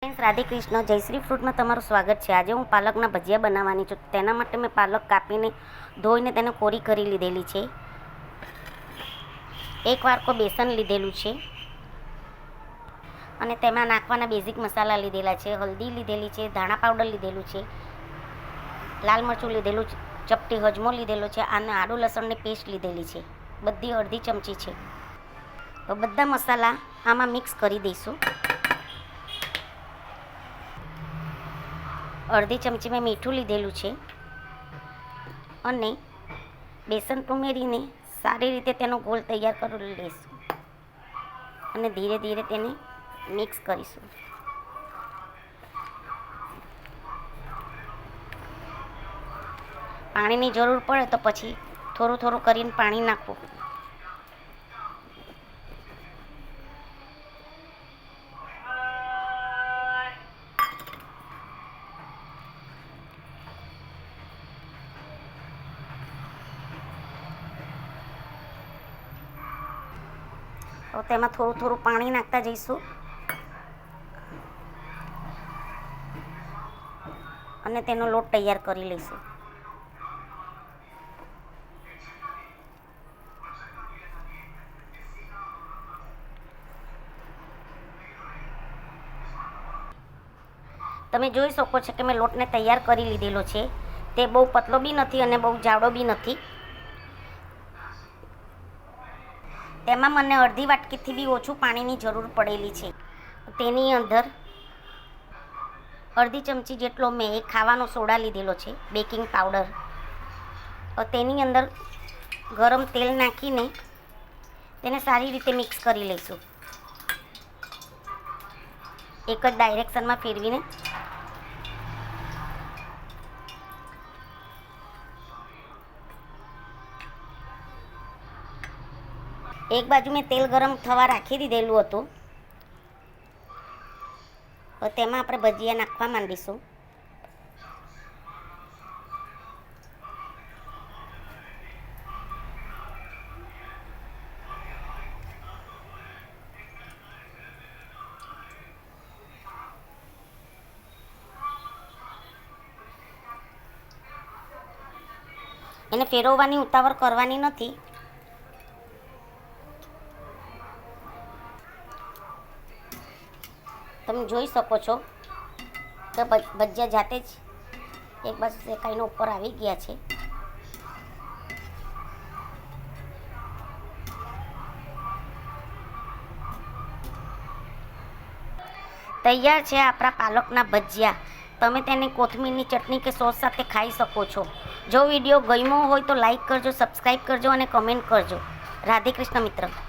Friends, Radhe Krishna. જયશ્રી ફ્રૂટમાં તમારું સ્વાગત છે. આજે હું પાલકના ભજીયા બનાવવાની છું. તેના માટે મેં પાલક કાપીને ધોઈને તેને કોરી કરી લીધેલી છે. એક વાટકો બેસન લીધેલું છે અને તેમાં નાખવાના બેઝિક મસાલા લીધેલા છે. હલ્દી લીધેલી છે, ધાણા પાવડર લીધેલું છે, લાલ મરચું લીધેલું છે, ચપટી હજમો લીધેલો છે અને આદુ લસણની પેસ્ટ લીધેલી છે, બધી અડધી ચમચી છે. તો બધા મસાલા આમાં મિક્સ કરી દઈશું. અડધી ચમચી મેં મીઠું લીધેલું છે અને બેસન ઉમેરીને સારી રીતે તેનો ગોળ તૈયાર કરી લઈશું અને ધીરે ધીરે તેને મિક્સ કરીશું. પાણીની જરૂર પડે તો પછી થોડું થોડું કરીને પાણી નાખવું. તો તેમાં થોડું થોડું પાણી નાખતા જઈશું અને તેનો લોટ તૈયાર કરી લઈશું. તમે જોઈ શકો છો કે મેં લોટને તૈયાર કરી લીધેલો છે. તે બહુ પતલો બી નથી અને બહુ જાડો બી નથી. તેમાં મને અડધી વાટકીથી બી ઓછું પાણીની જરૂર પડેલી છે. તેની અંદર અડધી ચમચી જેટલો મેં એક ખાવાનો સોડા લીધેલો છે, બેકિંગ પાવડર. તેની અંદર ગરમ તેલ નાખીને તેને સારી રીતે મિક્સ કરી લઈશું. એક જ ડાયરેક્શનમાં ફેરવીને એક બાજુ મેં તેલ ગરમ થવા રાખી દીધેલું હતું. તો તેમાં આપણે ભજીયા નાખવા માંડીશું. એને ફેરવવાની ઉતાવળ કરવાની નથી. તમે જોઈ શકો છો કે ભજીયા જાતે જ એક બાજુ શેકાઈને ઉપર આવી ગયા છે. તૈયાર છે આપણા પાલકના ભજીયા. તમે તેને કોથમીરની ચટણી કે સોસ સાથે ખાઈ શકો છો. જો વિડીયો ગમ્યો હોય તો લાઈક કરજો, સબસ્ક્રાઈબ કરજો અને કમેન્ટ કરજો. રાધે કૃષ્ણ મિત્ર.